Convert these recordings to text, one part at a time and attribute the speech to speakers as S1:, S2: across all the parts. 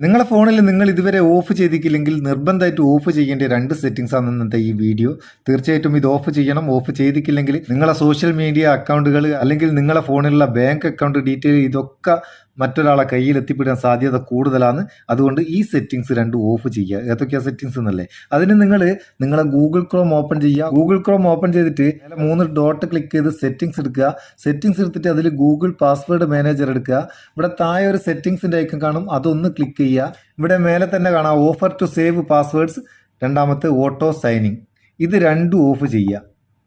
S1: നിങ്ങളുടെ ഫോണിൽ നിങ്ങൾ ഇതുവരെ ഓഫ് ചെയ്തിട്ടില്ലെങ്കിൽ നിർബന്ധമായിട്ട് ഓഫ് ചെയ്യേണ്ട രണ്ട് സെറ്റിംഗ്സ് ആണ് ഇന്നത്തെ ഈ വീഡിയോ. തീർച്ചയായിട്ടും ഇത് ഓഫ് ചെയ്യണം. ഓഫ് ചെയ്തിട്ടില്ലെങ്കിൽ നിങ്ങളെ സോഷ്യൽ മീഡിയ അക്കൗണ്ടുകൾ അല്ലെങ്കിൽ നിങ്ങളെ ഫോണിലുള്ള ബാങ്ക് അക്കൗണ്ട് ഡീറ്റെയിൽ ഇതൊക്കെ മറ്റൊരാളെ കയ്യിൽ എത്തിപ്പെടാൻ സാധ്യത കൂടുതലാണ്. അതുകൊണ്ട് ഈ സെറ്റിംഗ്സ് രണ്ടും ഓഫ് ചെയ്യുക. ഏതൊക്കെയാ സെറ്റിംഗ്സ് എന്നല്ലേ? അതിന് നിങ്ങളെ ഗൂഗിൾ ക്രോം ഓപ്പൺ ചെയ്യുക. ഗൂഗിൾ ക്രോം ഓപ്പൺ ചെയ്തിട്ട് 3 ഡോട്ട് ക്ലിക്ക് ചെയ്ത് സെറ്റിംഗ്സ് എടുക്കുക. സെറ്റിംഗ്സ് എടുത്തിട്ട് അതിൽ ഗൂഗിൾ പാസ്വേഡ് മാനേജർ എടുക്കുക. ഇവിടെ താഴെ ഒരു സെറ്റിംഗ്സിന്റെ ഐക്കൺ കാണും, അതൊന്ന് ക്ലിക്ക് ചെയ്യുക. ഇവിടെ മേലെ തന്നെ കാണാം ഓഫർ ടു സേവ് പാസ്വേഡ്സ്, രണ്ടാമത്തെ ഓട്ടോ സൈനിങ്. ഇത് രണ്ടും ഓഫ് ചെയ്യുക.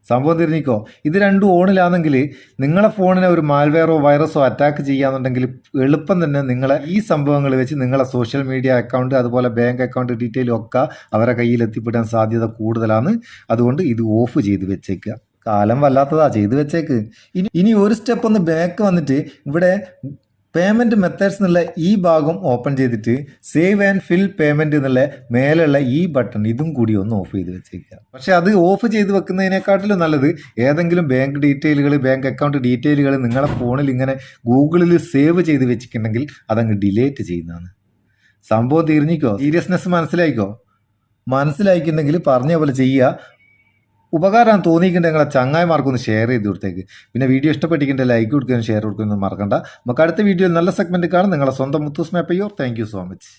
S1: സംഭവം തിരിഞ്ഞിക്കോ. ഇത് രണ്ടും ഓണിലാണെങ്കിൽ നിങ്ങളെ ഫോണിനെ ഒരു മാൽവെയറോ വൈറസോ അറ്റാക്ക് ചെയ്യാന്നുണ്ടെങ്കിൽ എളുപ്പം തന്നെ നിങ്ങളെ ഈ സംഭവങ്ങൾ വെച്ച് നിങ്ങളെ സോഷ്യൽ മീഡിയ അക്കൗണ്ട് അതുപോലെ ബാങ്ക് അക്കൗണ്ട് ഡീറ്റെയിലും ഒക്കെ അവരെ കയ്യിൽ എത്തിപ്പെടാൻ സാധ്യത കൂടുതലാണ്. അതുകൊണ്ട് ഇത് ഓഫ് ചെയ്ത് വെച്ചേക്കുക. കാലം വല്ലാത്തതാ, ചെയ്ത് വെച്ചേക്ക്. ഇനി ഒരു സ്റ്റെപ്പ് ഒന്ന് ബാക്ക് വന്നിട്ട് ഇവിടെ പേയ്മെൻറ്റ് മെത്തേഡ്സ് എന്നുള്ള ഈ ഭാഗം ഓപ്പൺ ചെയ്തിട്ട് സേവ് ആൻഡ് ഫിൽ പേയ്മെൻറ്റ് എന്നുള്ള മേലുള്ള ഈ ബട്ടൺ ഇതും കൂടി ഒന്ന് ഓഫ് ചെയ്ത് വെച്ചേക്കുക. പക്ഷേ അത് ഓഫ് ചെയ്ത് വെക്കുന്നതിനെക്കാട്ടിലും നല്ലത് ഏതെങ്കിലും ബാങ്ക് ഡീറ്റെയിലുകൾ ബാങ്ക് അക്കൗണ്ട് ഡീറ്റെയിലുകൾ നിങ്ങളുടെ ഫോണിൽ ഇങ്ങനെ ഗൂഗിളിൽ സേവ് ചെയ്ത് വെച്ചിട്ടുണ്ടെങ്കിൽ അതങ്ങ് ഡിലേറ്റ് ചെയ്യുന്നതാണ്. സംഭവം തിരിഞ്ഞിക്കോ. സീരിയസ്നെസ് മനസ്സിലായിട്ടുണ്ടെങ്കിൽ പറഞ്ഞ പോലെ ചെയ്യുക. ഉപകാരം തോന്നിയിട്ടുണ്ട് നിങ്ങളെ ചങ്ങായിമാർക്കൊന്ന് ഷെയർ ചെയ്ത് കൊടുത്തേക്ക്. പിന്നെ വീഡിയോ ഇഷ്ടപ്പെട്ടിട്ടുണ്ട് ലൈക്ക് കൊടുക്കുകയും ഷെയർ കൊടുക്കുകയൊന്നും മറക്കണ്ട. നമുക്ക് അടുത്ത വീഡിയോയിൽ നല്ല സെഗ്മെൻറ്റ് കാണാം. നിങ്ങളെ സ്വന്തം മുത്തൂസ് മാപ്പയ്യോർ. Thank you so much.